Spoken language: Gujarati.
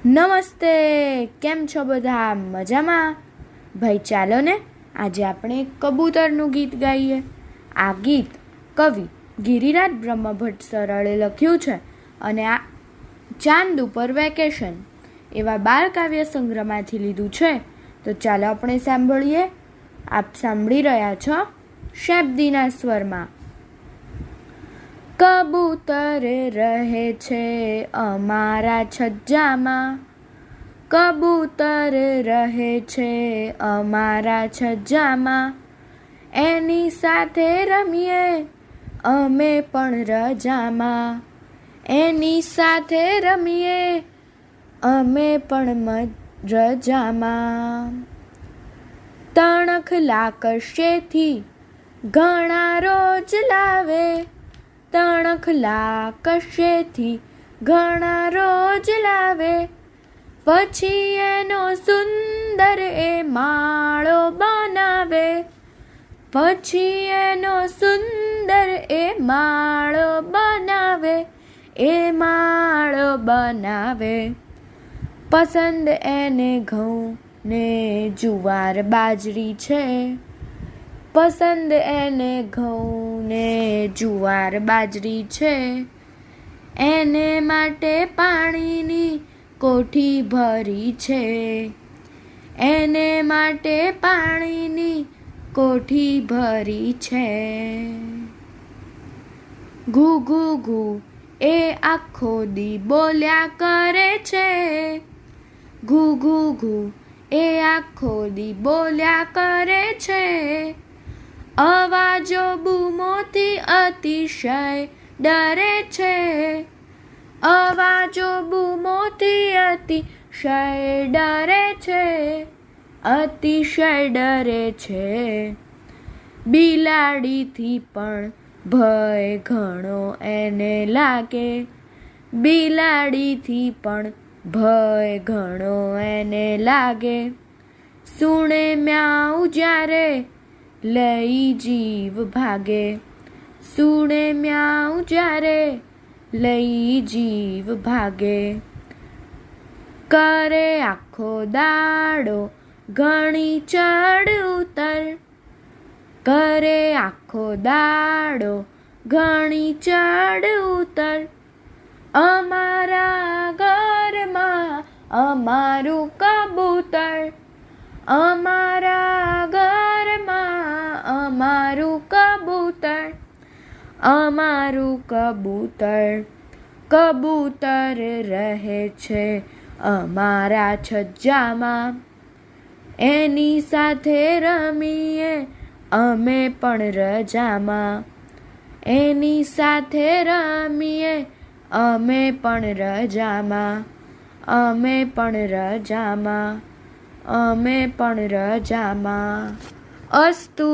નમસ્તે, કેમ છો બધા? મજામાં? ભાઈ ચાલો ને આજે આપણે કબૂતરનું ગીત ગાઈએ. આ ગીત કવિ ગિરિરાજ બ્રહ્મભટ્ટ સરળે લખ્યું છે અને આ ચાંદ ઉપર વેકેશન એવા બાળકાવ્ય સંગ્રહમાંથી લીધું છે. તો ચાલો આપણે સાંભળીએ. આપ સાંભળી રહ્યા છો શેબ્દીના સ્વરમાં. કબૂતર રહે છે અમારા છજ્જામાં, કબૂતર રહે છે અમારા છજ્જામાં, એની સાથે રમીએ અમે પણ રજામાં, એની સાથે રમીએ અમે પણ રજામાં. તણખલા કશેથી ઘણા રોજ લાવે, તણખલા કશેથી ઘણા રોજ લાવે, પછી એનો સુંદર એ માળો બનાવે, પછી એનો સુંદર એ માળો બનાવે, એ માળો બનાવે. પસંદ એને ઘઉં ને જુવાર બાજરી છે, પસંદ એને ઘઉં ને જુવાર બાજરી છે, એને માટે પાણીની કોઠી ભરી છે, એને માટે પાણીની કોઠી ભરી છે. ઘૂ ઘૂ ઘૂ એ આખો દી બોલ્યા કરે છે, ઘૂ ઘૂ ઘૂ એ આખો દી બોલ્યા કરે છે, અવાજો બૂમોથી અતિશય ડરે છે, અવાજો બૂમોથી અતિશય ડરે છે, અતિશય ડરે છે. બિલાડીથી પણ ભય ઘણો એને લાગે, બિલાડીથી પણ ભય ઘણો એને લાગે, સુણે મ્યાઉ જ્યારે લઈ જીવ ભાગે, સુણે મ્યાઉ જ્યારે લઈ જીવ ભાગે. કરે આખો દાડો ઘણી ચડ ઉતર, કરે આખો દાડો ઘણી ચડ ઉતર, અમારા ઘરમાં અમારું કબૂતર, અમારા ઘરમાં અમારું કબૂતર, અમારું કબૂતર. કબૂતર રહે છે અમારા છજ્જામાં, એની સાથે રમીએ અમે પણ રજામાં, એની સાથે રમીએ અમે પણ રજામાં, અમે પણ રજામાં, અમે પણ રજામાં. અસ્તુ.